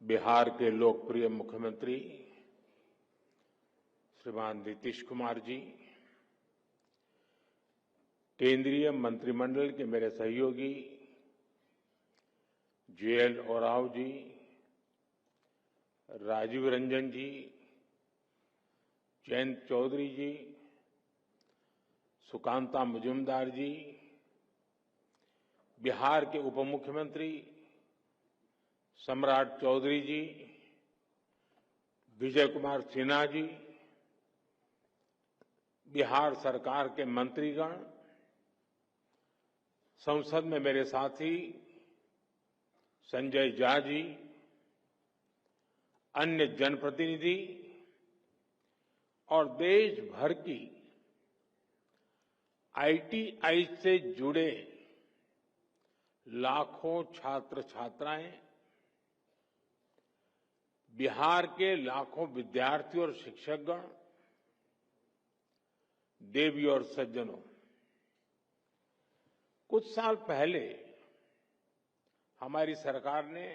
बिहार के लोकप्रिय मुख्यमंत्री श्रीमान नीतीश कुमार जी, केंद्रीय मंत्रिमंडल के मेरे सहयोगी JL ओरांव जी, राजीव रंजन जी, जयंत चौधरी जी, सुकांता मुजुमदार जी, बिहार के उप मुख्यमंत्री सम्राट चौधरी जी, विजय कुमार सिन्हा जी, बिहार सरकार के मंत्रीगण, संसद में मेरे साथी संजय झा जी, अन्य जनप्रतिनिधि और देश भर की ITI से जुड़े लाखों छात्र छात्राएं, बिहार के लाखों विद्यार्थी और शिक्षकगण, देवी और सज्जनों, कुछ साल पहले हमारी सरकार ने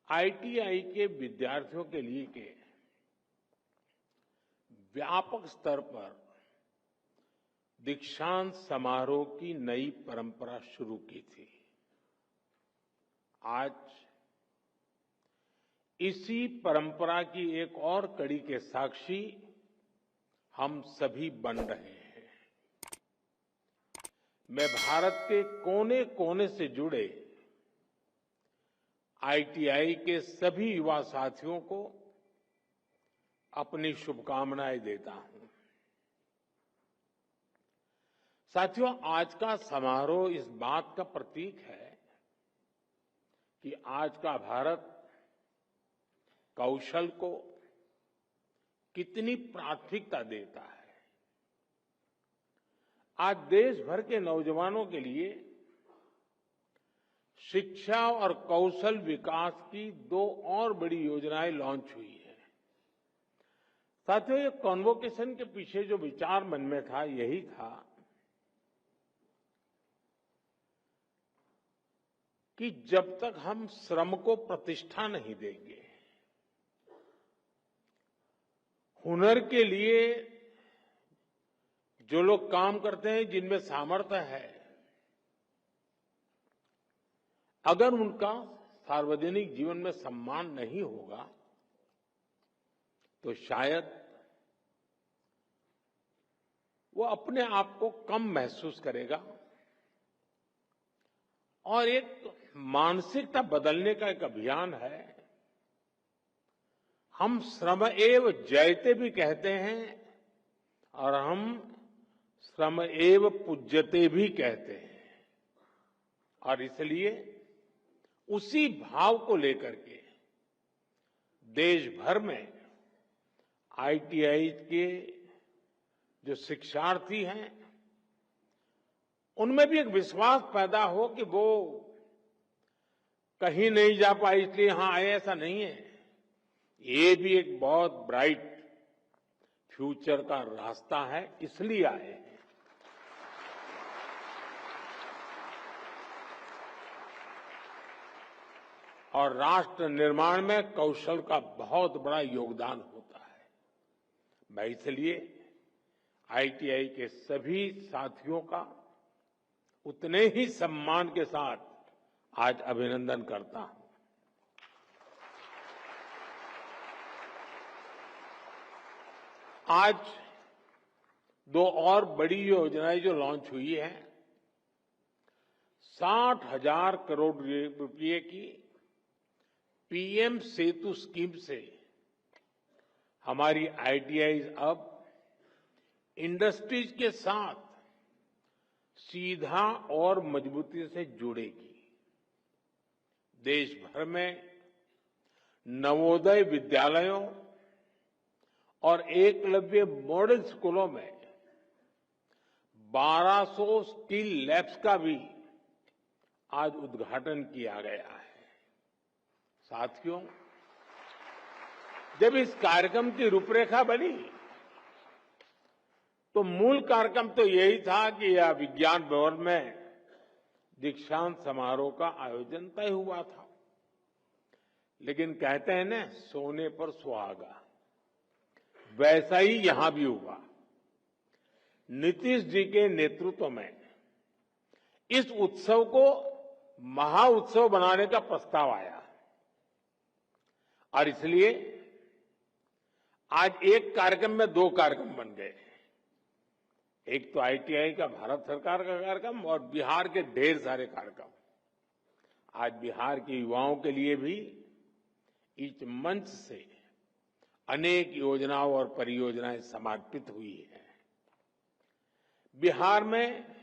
ITI के विद्यार्थियों के लिए के व्यापक स्तर पर दीक्षांत समारोह की नई परंपरा शुरू की थी। आज इसी परंपरा की एक और कड़ी के साक्षी हम सभी बन रहे हैं। मैं भारत के कोने कोने से जुड़े ITI के सभी युवा साथियों को अपनी शुभकामनाएं देता हूं। साथियों, आज का समारोह इस बात का प्रतीक है कि आज का भारत कौशल को कितनी प्राथमिकता देता है। आज देश भर के नौजवानों के लिए शिक्षा और कौशल विकास की दो और बड़ी योजनाएं लॉन्च हुई है। साथियों, ये कॉन्वोकेशन के पीछे जो विचार मन में था, यही था कि जब तक हम श्रम को प्रतिष्ठा नहीं देंगे, हुनर के लिए जो लोग काम करते हैं, जिनमें सामर्थ्य है, अगर उनका सार्वजनिक जीवन में सम्मान नहीं होगा तो शायद वो अपने आप को कम महसूस करेगा। और एक मानसिकता बदलने का एक अभियान है। हम श्रम एव जयते भी कहते हैं और हम श्रम एव पूज्यते भी कहते हैं। और इसलिए उसी भाव को लेकर के देश भर में ITI के जो शिक्षार्थी हैं, उनमें भी एक विश्वास पैदा हो कि वो कहीं नहीं जा पाए इसलिए यहां आए, ऐसा नहीं है। ये भी एक बहुत ब्राइट फ्यूचर का रास्ता है, इसलिए आए हैं। और राष्ट्र निर्माण में कौशल का बहुत बड़ा योगदान होता है। मैं इसलिए ITI के सभी साथियों का उतने ही सम्मान के साथ आज अभिनंदन करता हूं। आज दो और बड़ी योजनाएं जो लॉन्च हुई है, 60,000 करोड़ रुपए की PM सेतु स्कीम से हमारी ITI अब इंडस्ट्रीज के साथ सीधा और मजबूती से जुड़ेगी। देश भर में नवोदय विद्यालयों और एकलव्य मॉडल स्कूलों में 1200 स्किल लैब्स का भी आज उद्घाटन किया गया है। साथियों, जब इस कार्यक्रम की रूपरेखा बनी तो मूल कार्यक्रम तो यही था कि यह विज्ञान भवन में दीक्षांत समारोह का आयोजन तय हुआ था। लेकिन कहते हैं ना, सोने पर सुहागा, वैसा ही यहां भी हुआ। नीतीश जी के नेतृत्व में इस उत्सव को महाउत्सव बनाने का प्रस्ताव आया और इसलिए आज एक कार्यक्रम में दो कार्यक्रम बन गए। एक तो आईटीआई का भारत सरकार का कार्यक्रम और बिहार के ढेर सारे कार्यक्रम। आज बिहार के युवाओं के लिए भी इस मंच से अनेक योजनाओं और परियोजनाएं समर्पित हुई है। बिहार में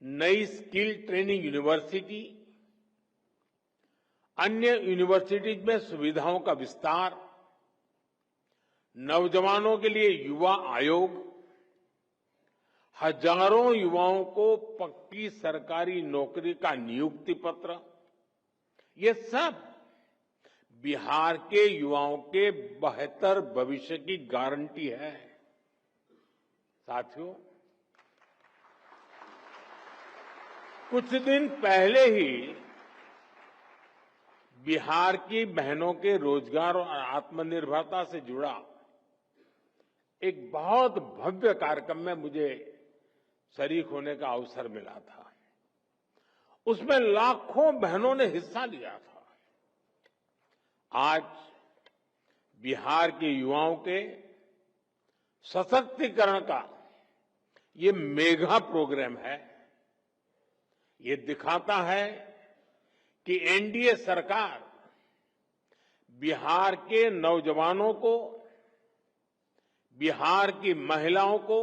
नई स्किल ट्रेनिंग यूनिवर्सिटी, अन्य यूनिवर्सिटीज में सुविधाओं का विस्तार, नौजवानों के लिए युवा आयोग, हजारों युवाओं को पक्की सरकारी नौकरी का नियुक्ति पत्र, ये सब बिहार के युवाओं के बेहतर भविष्य की गारंटी है। साथियों, कुछ दिन पहले ही बिहार की बहनों के रोजगार और आत्मनिर्भरता से जुड़ा एक बहुत भव्य कार्यक्रम में मुझे शरीक होने का अवसर मिला था। उसमें लाखों बहनों ने हिस्सा लिया था। आज बिहार के युवाओं के सशक्तिकरण का ये मेगा प्रोग्राम है। ये दिखाता है कि एनडीए सरकार बिहार के नौजवानों को, बिहार की महिलाओं को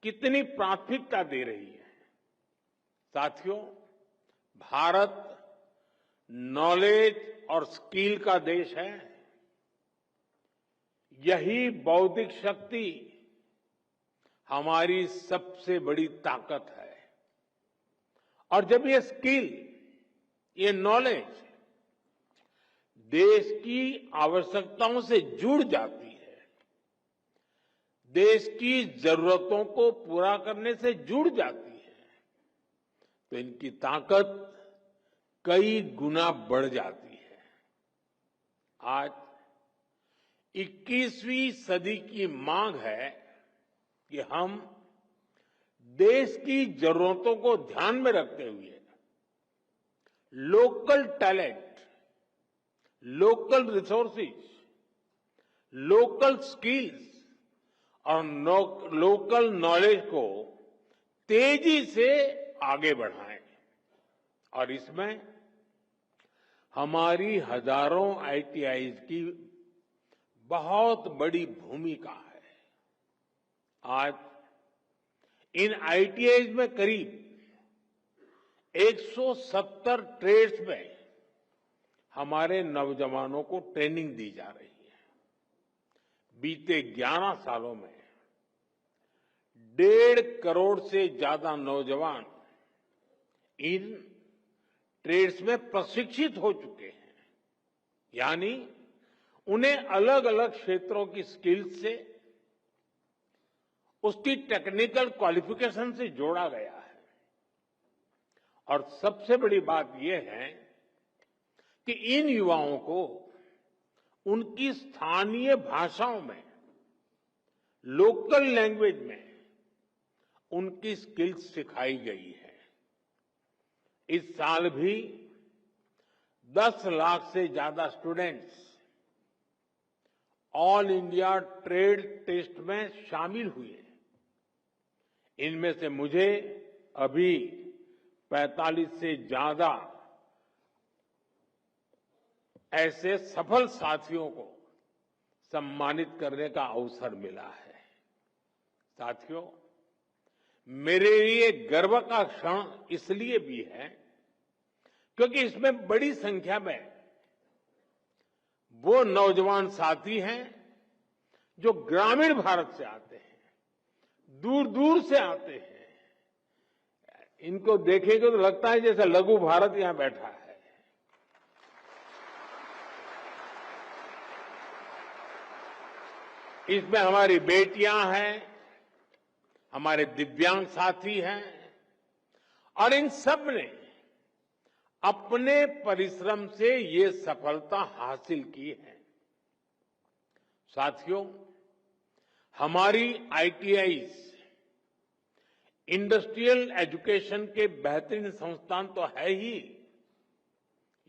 कितनी प्राथमिकता दे रही है। साथियों, भारत नॉलेज और स्किल का देश है। यही बौद्धिक शक्ति हमारी सबसे बड़ी ताकत है। और जब ये स्किल, ये नॉलेज देश की आवश्यकताओं से जुड़ जाती है, देश की जरूरतों को पूरा करने से जुड़ जाती है, तो इनकी ताकत कई गुना बढ़ जाती है। आज 21वीं सदी की मांग है कि हम देश की जरूरतों को ध्यान में रखते हुए local talent, local resources, local skills और लोकल नॉलेज को तेजी से आगे बढ़ाएं। और इसमें हमारी हजारों आईटीआईज की बहुत बड़ी भूमिका है। आज इन आईटीआईज में करीब 170 ट्रेड्स में हमारे नौजवानों को ट्रेनिंग दी जा रही है। बीते 11 सालों में 1.5 करोड़ से ज्यादा नौजवान इन ट्रेड्स में प्रशिक्षित हो चुके हैं। यानी उन्हें अलग अलग क्षेत्रों की स्किल्स से, उसकी टेक्निकल क्वालिफिकेशन से जोड़ा गया है। और सबसे बड़ी बात यह है कि इन युवाओं को उनकी स्थानीय भाषाओं में, लोकल लैंग्वेज में उनकी स्किल्स सिखाई गई है। इस साल भी 10 लाख से ज्यादा students all India trade test में शामिल हुए। इनमें से मुझे अभी 45 से ज्यादा ऐसे सफल साथियों को सम्मानित करने का अवसर मिला है। साथियों, मेरे लिए गर्व का क्षण इसलिए भी है क्योंकि इसमें बड़ी संख्या में वो नौजवान साथी हैं जो ग्रामीण भारत से आते हैं, दूर दूर से आते हैं। इनको देखेंगे तो लगता है जैसे लघु भारत यहां बैठा है। इसमें हमारी बेटियां हैं, हमारे दिव्यांग साथी हैं और इन सब ने अपने परिश्रम से ये सफलता हासिल की है। साथियों, हमारी आईटीआईज इंडस्ट्रियल एजुकेशन के बेहतरीन संस्थान तो है ही,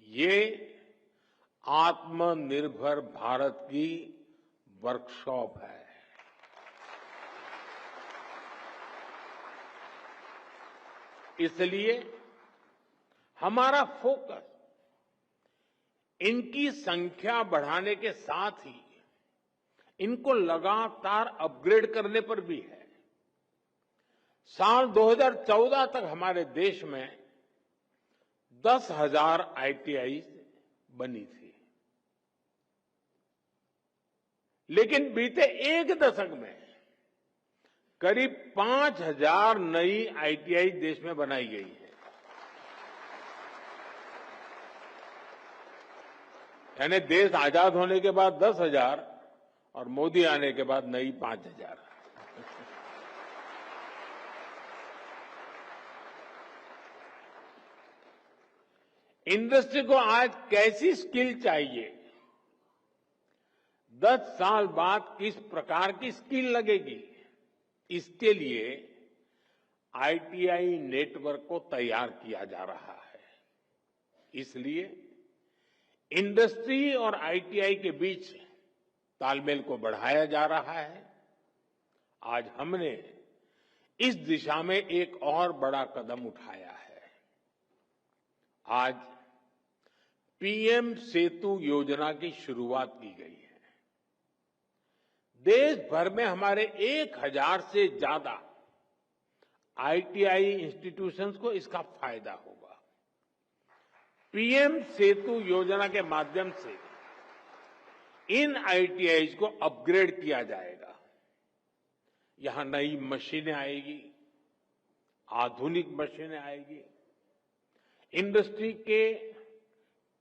ये आत्मनिर्भर भारत की वर्कशॉप है। इसलिए हमारा फोकस इनकी संख्या बढ़ाने के साथ ही इनको लगातार अपग्रेड करने पर भी है। साल 2014 तक हमारे देश में 10,000 आईटीआई बनी थी, लेकिन बीते एक दशक में करीब 5,000 नई आईटीआई देश में बनाई गई है। यानी देश आजाद होने के बाद 10,000 और मोदी आने के बाद नई 5,000। इंडस्ट्री को आज कैसी स्किल चाहिए, 10 साल बाद किस प्रकार की स्किल लगेगी, इसके लिए आईटीआई नेटवर्क को तैयार किया जा रहा है। इसलिए इंडस्ट्री और आईटीआई के बीच तालमेल को बढ़ाया जा रहा है। आज हमने इस दिशा में एक और बड़ा कदम उठाया है। आज पीएम सेतु योजना की शुरुआत की गई है। देश भर में हमारे 1,000 से ज्यादा आईटीआई इंस्टीट्यूशंस को इसका फायदा होगा। पीएम सेतु योजना के माध्यम से इन आईटीआईज को अपग्रेड किया जाएगा। यहां नई मशीनें आएगी, आधुनिक मशीनें आएगी, इंडस्ट्री के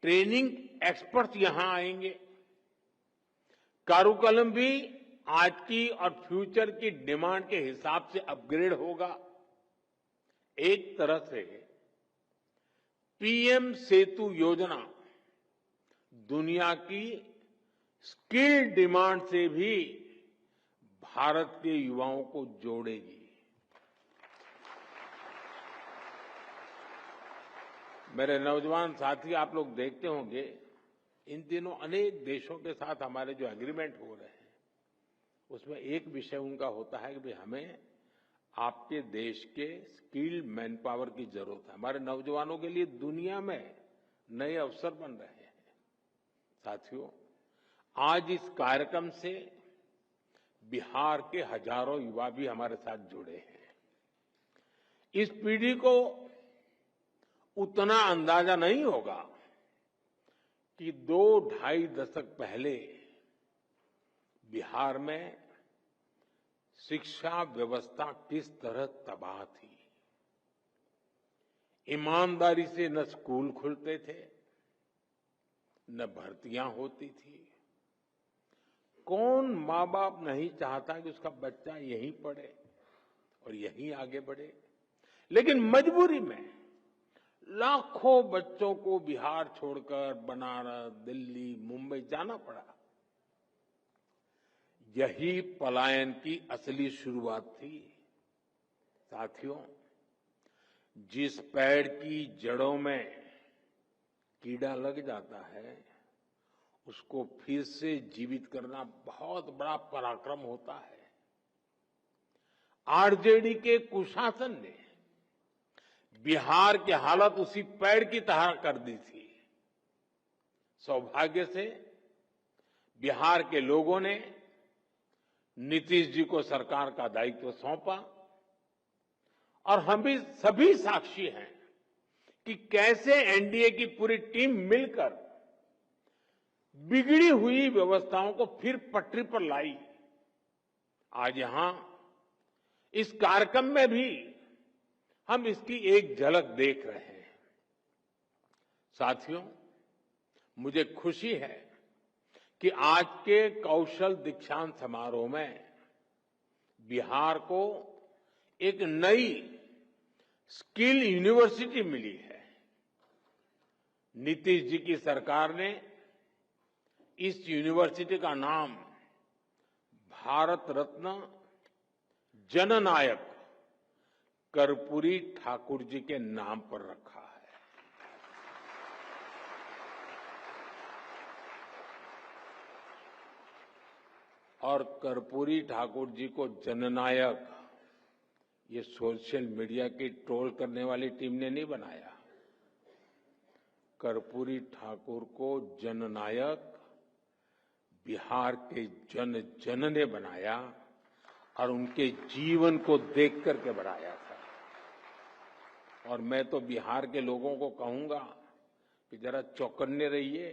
ट्रेनिंग एक्सपर्ट्स यहां आएंगे, कारुकलम भी आज की और फ्यूचर की डिमांड के हिसाब से अपग्रेड होगा। एक तरह से पीएम सेतु योजना दुनिया की स्किल डिमांड से भी भारत के युवाओं को जोड़ेगी। मेरे नौजवान साथी, आप लोग देखते होंगे इन दिनों अनेक देशों के साथ हमारे जो एग्रीमेंट हो रहे हैं, उसमें एक विषय उनका होता है कि भाई हमें आपके देश के स्किल्ड मैन पावर की जरूरत है। हमारे नौजवानों के लिए दुनिया में नए अवसर बन रहे हैं। साथियों, आज इस कार्यक्रम से बिहार के हजारों युवा भी हमारे साथ जुड़े हैं। इस पीढ़ी को उतना अंदाजा नहीं होगा कि 2-2.5 दशक पहले बिहार में शिक्षा व्यवस्था किस तरह तबाह थी। ईमानदारी से न स्कूल खुलते थे, न भर्तियां होती थी। कौन माँ बाप नहीं चाहता कि उसका बच्चा यहीं पढ़े और यहीं आगे बढ़े, लेकिन मजबूरी में लाखों बच्चों को बिहार छोड़कर बनारस, दिल्ली, मुंबई जाना पड़ा। यही पलायन की असली शुरुआत थी। साथियों, जिस पेड़ की जड़ों में कीड़ा लग जाता है, उसको फिर से जीवित करना बहुत बड़ा पराक्रम होता है। आरजेडी के कुशासन ने बिहार की हालत उसी पेड़ की तरह कर दी थी। सौभाग्य से बिहार के लोगों ने नीतीश जी को सरकार का दायित्व सौंपा और हम भी सभी साक्षी हैं कि कैसे एनडीए की पूरी टीम मिलकर बिगड़ी हुई व्यवस्थाओं को फिर पटरी पर लाई। आज यहां इस कार्यक्रम में भी हम इसकी एक झलक देख रहे हैं। साथियों, मुझे खुशी है कि आज के कौशल दीक्षांत समारोह में बिहार को एक नई स्किल यूनिवर्सिटी मिली है। नीतीश जी की सरकार ने इस यूनिवर्सिटी का नाम भारत रत्न जननायक कर्पूरी ठाकुर जी के नाम पर रखा है। और कर्पूरी ठाकुर जी को जननायक ये सोशल मीडिया की ट्रोल करने वाली टीम ने नहीं बनाया। कर्पूरी ठाकुर को जननायक बिहार के जन जन ने बनाया और उनके जीवन को देख करके बनाया था। और मैं तो बिहार के लोगों को कहूंगा कि जरा चौकन्ने रहिए।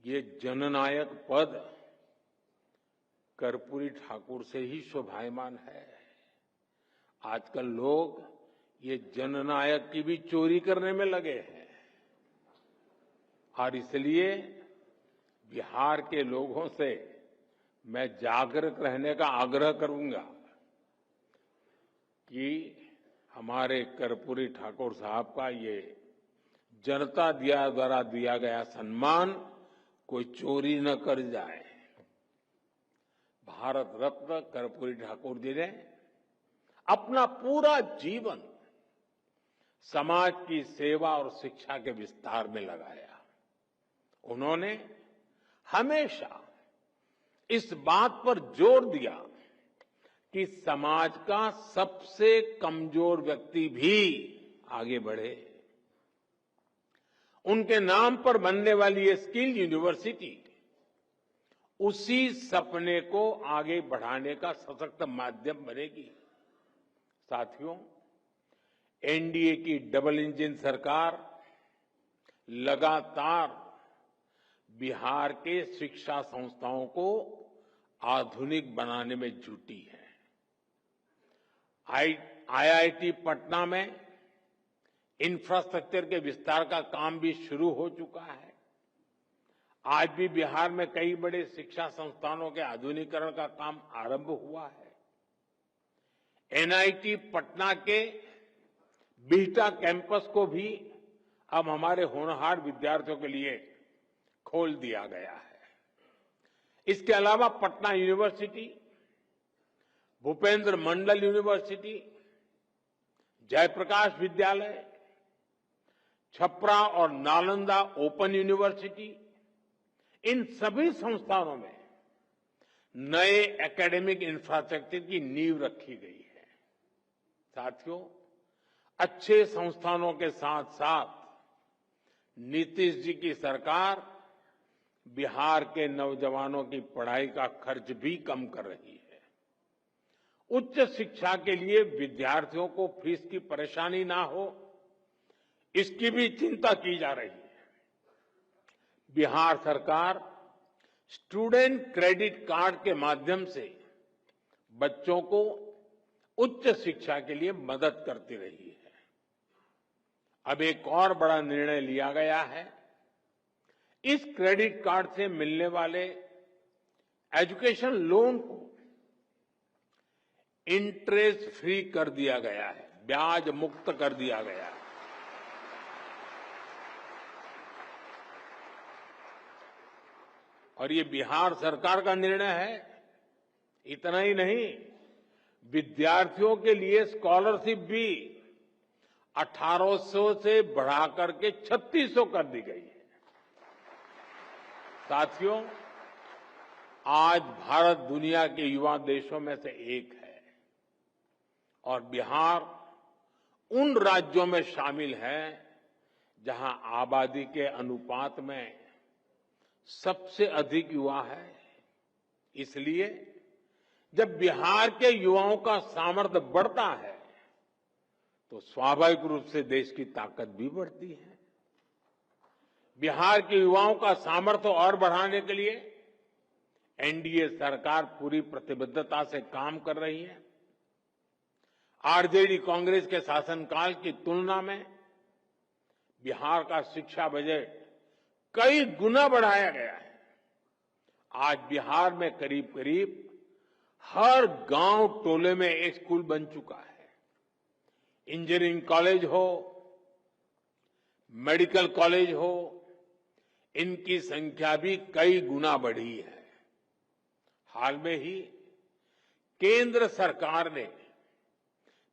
ये जननायक पद कर्पूरी ठाकुर से ही शोभायमान है। आजकल लोग ये जननायक की भी चोरी करने में लगे हैं और इसलिए बिहार के लोगों से मैं जागरूक रहने का आग्रह करूंगा कि हमारे कर्पूरी ठाकुर साहब का ये जनता द्वारा दिया गया सम्मान कोई चोरी न कर जाए। भारत रत्न कर्पूरी ठाकुर जी ने अपना पूरा जीवन समाज की सेवा और शिक्षा के विस्तार में लगाया। उन्होंने हमेशा इस बात पर जोर दिया कि समाज का सबसे कमजोर व्यक्ति भी आगे बढ़े। उनके नाम पर बनने वाली ये स्किल यूनिवर्सिटी उसी सपने को आगे बढ़ाने का सशक्त माध्यम बनेगी। साथियों, एनडीए की डबल इंजन सरकार लगातार बिहार के शिक्षा संस्थाओं को आधुनिक बनाने में जुटी है। आईआईटी पटना में इंफ्रास्ट्रक्चर के विस्तार का काम भी शुरू हो चुका है। आज भी बिहार में कई बड़े शिक्षा संस्थानों के आधुनिकीकरण का काम आरंभ हुआ है। एनआईटी पटना के बिहटा कैंपस को भी अब हमारे होनहार विद्यार्थियों के लिए खोल दिया गया है। इसके अलावा पटना यूनिवर्सिटी, भूपेंद्र मंडल यूनिवर्सिटी, जयप्रकाश विद्यालय, छपरा और नालंदा ओपन यूनिवर्सिटी, इन सभी संस्थानों में नए एकेडमिक इंफ्रास्ट्रक्चर की नींव रखी गई है। साथियों, अच्छे संस्थानों के साथ साथ नीतीश जी की सरकार बिहार के नौजवानों की पढ़ाई का खर्च भी कम कर रही है। उच्च शिक्षा के लिए विद्यार्थियों को फीस की परेशानी ना हो, इसकी भी चिंता की जा रही है। बिहार सरकार स्टूडेंट क्रेडिट कार्ड के माध्यम से बच्चों को उच्च शिक्षा के लिए मदद करती रही है। अब एक और बड़ा निर्णय लिया गया है। इस क्रेडिट कार्ड से मिलने वाले एजुकेशन लोन को इंटरेस्ट फ्री कर दिया गया है, ब्याज मुक्त कर दिया गया है। और ये बिहार सरकार का निर्णय है। इतना ही नहीं, विद्यार्थियों के लिए स्कॉलरशिप भी 1800 से बढ़ाकर के 3600 कर दी गई है। साथियों, आज भारत दुनिया के युवा देशों में से एक है और बिहार उन राज्यों में शामिल है जहां आबादी के अनुपात में सबसे अधिक युवा है। इसलिए जब बिहार के युवाओं का सामर्थ्य बढ़ता है तो स्वाभाविक रूप से देश की ताकत भी बढ़ती है। बिहार के युवाओं का सामर्थ्य और बढ़ाने के लिए एनडीए सरकार पूरी प्रतिबद्धता से काम कर रही है। आरजेडी कांग्रेस के शासनकाल की तुलना में बिहार का शिक्षा बजट कई गुना बढ़ाया गया है। आज बिहार में करीब करीब हर गांव टोले में एक स्कूल बन चुका है। इंजीनियरिंग कॉलेज हो, मेडिकल कॉलेज हो, इनकी संख्या भी कई गुना बढ़ी है। हाल में ही केंद्र सरकार ने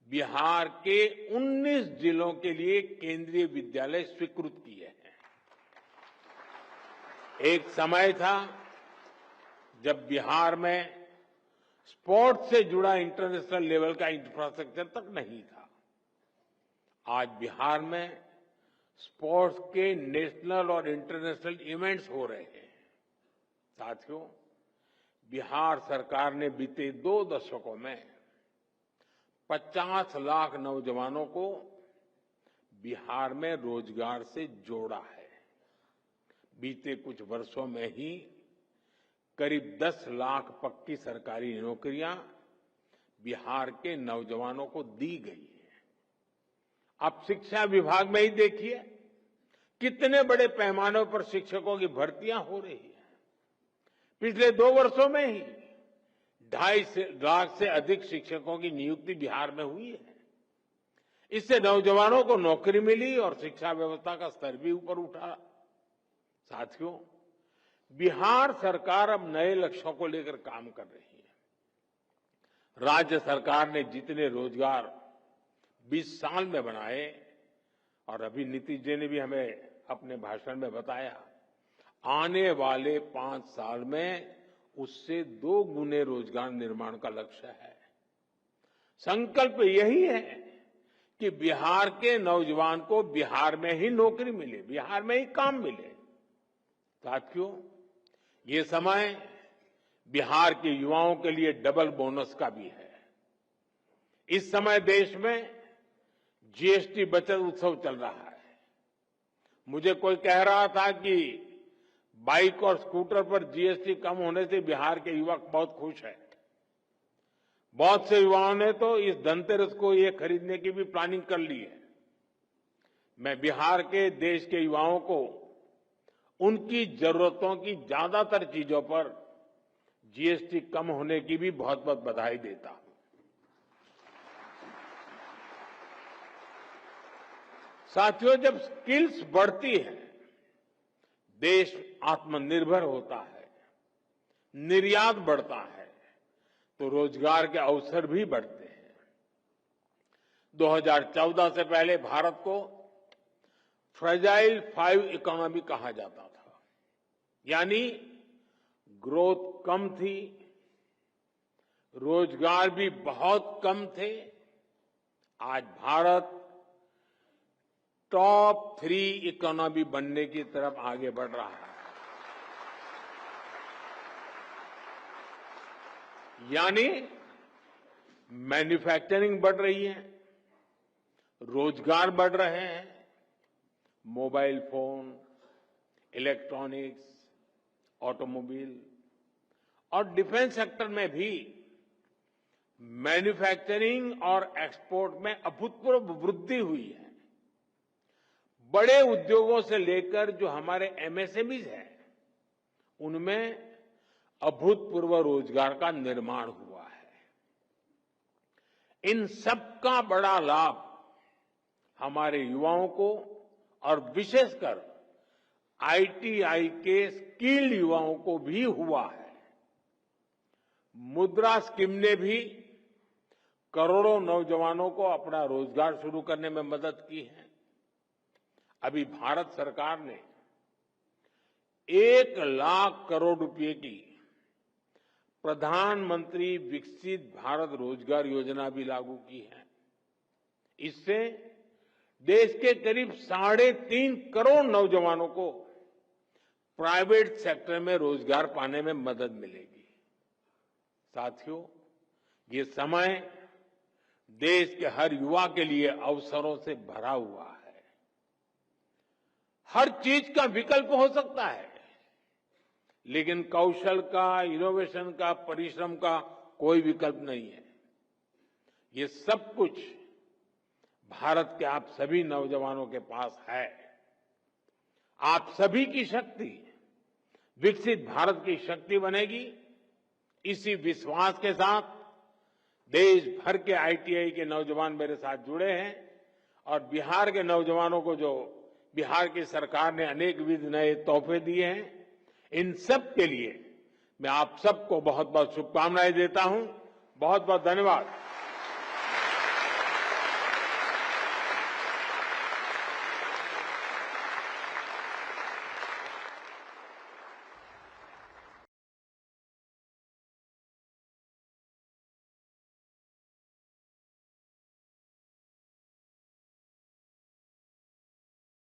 बिहार के 19 जिलों के लिए केंद्रीय विद्यालय स्वीकृत किए हैं। एक समय था जब बिहार में स्पोर्ट्स से जुड़ा इंटरनेशनल लेवल का इंफ्रास्ट्रक्चर तक नहीं था। आज बिहार में स्पोर्ट्स के नेशनल और इंटरनेशनल इवेंट्स हो रहे हैं। साथियों, बिहार सरकार ने बीते 2 दशकों में 50 लाख नौजवानों को बिहार में रोजगार से जोड़ा है। बीते कुछ वर्षों में ही करीब 10 लाख पक्की सरकारी नौकरियां बिहार के नौजवानों को दी गई है। आप शिक्षा विभाग में ही देखिए कितने बड़े पैमाने पर शिक्षकों की भर्तियां हो रही है। पिछले 2 वर्षों में ही 2.5 लाख से अधिक शिक्षकों की नियुक्ति बिहार में हुई है। इससे नौजवानों को नौकरी मिली और शिक्षा व्यवस्था का स्तर भी ऊपर उठा। साथियों, बिहार सरकार अब नए लक्ष्यों को लेकर काम कर रही है। राज्य सरकार ने जितने रोजगार 20 साल में बनाए, और अभी नीतीश जी ने भी हमें अपने भाषण में बताया, आने वाले 5 साल में उससे 2 गुने रोजगार निर्माण का लक्ष्य है। संकल्प यही है कि बिहार के नौजवान को बिहार में ही नौकरी मिले, बिहार में ही काम मिले। साथियों, ये समय बिहार के युवाओं के लिए डबल बोनस का भी है। इस समय देश में जीएसटी बचत उत्सव चल रहा है। मुझे कोई कह रहा था कि बाइक और स्कूटर पर जीएसटी कम होने से बिहार के युवा बहुत खुश हैं। बहुत से युवाओं ने तो इस धनतेरस को ये खरीदने की भी प्लानिंग कर ली है। मैं बिहार के देश के युवाओं को उनकी जरूरतों की ज्यादातर चीजों पर जीएसटी कम होने की भी बहुत बहुत बधाई देता हूं। साथियों, जब स्किल्स बढ़ती है, देश आत्मनिर्भर होता है, निर्यात बढ़ता है, तो रोजगार के अवसर भी बढ़ते हैं। 2014 से पहले भारत को फ्रेजाइल 5 इकोनॉमी कहा जाता था, यानी ग्रोथ कम थी, रोजगार भी बहुत कम थे। आज भारत टॉप 3 इकोनॉमी बनने की तरफ आगे बढ़ रहा है। यानी मैन्युफैक्चरिंग बढ़ रही है, रोजगार बढ़ रहे हैं, मोबाइल फोन, इलेक्ट्रॉनिक्स, ऑटोमोबाइल और डिफेंस सेक्टर में भी मैन्युफैक्चरिंग और एक्सपोर्ट में अभूतपूर्व वृद्धि हुई है। बड़े उद्योगों से लेकर जो हमारे एमएसएमईज हैं, उनमें अभूतपूर्व रोजगार का निर्माण हुआ है। इन सबका बड़ा लाभ हमारे युवाओं को और विशेषकर आईटीआई के स्किल्ड युवाओं को भी हुआ है। मुद्रा स्कीम ने भी करोड़ों नौजवानों को अपना रोजगार शुरू करने में मदद की है। अभी भारत सरकार ने 1 लाख करोड़ रुपए की प्रधानमंत्री विकसित भारत रोजगार योजना भी लागू की है। इससे देश के करीब 3.5 करोड़ नौजवानों को प्राइवेट सेक्टर में रोजगार पाने में मदद मिलेगी। साथियों, ये समय देश के हर युवा के लिए अवसरों से भरा हुआ है। हर चीज का विकल्प हो सकता है, लेकिन कौशल का, इनोवेशन का, परिश्रम का कोई विकल्प नहीं है। ये सब कुछ भारत के आप सभी नौजवानों के पास है। आप सभी की शक्ति विकसित भारत की शक्ति बनेगी। इसी विश्वास के साथ देश भर के आईटीआई के नौजवान मेरे साथ जुड़े हैं और बिहार के नौजवानों को जो बिहार की सरकार ने अनेक विध नए तोहफे दिए हैं। इन सब के लिए मैं आप सबको बहुत बहुत शुभकामनाएं देता हूं। बहुत बहुत धन्यवाद।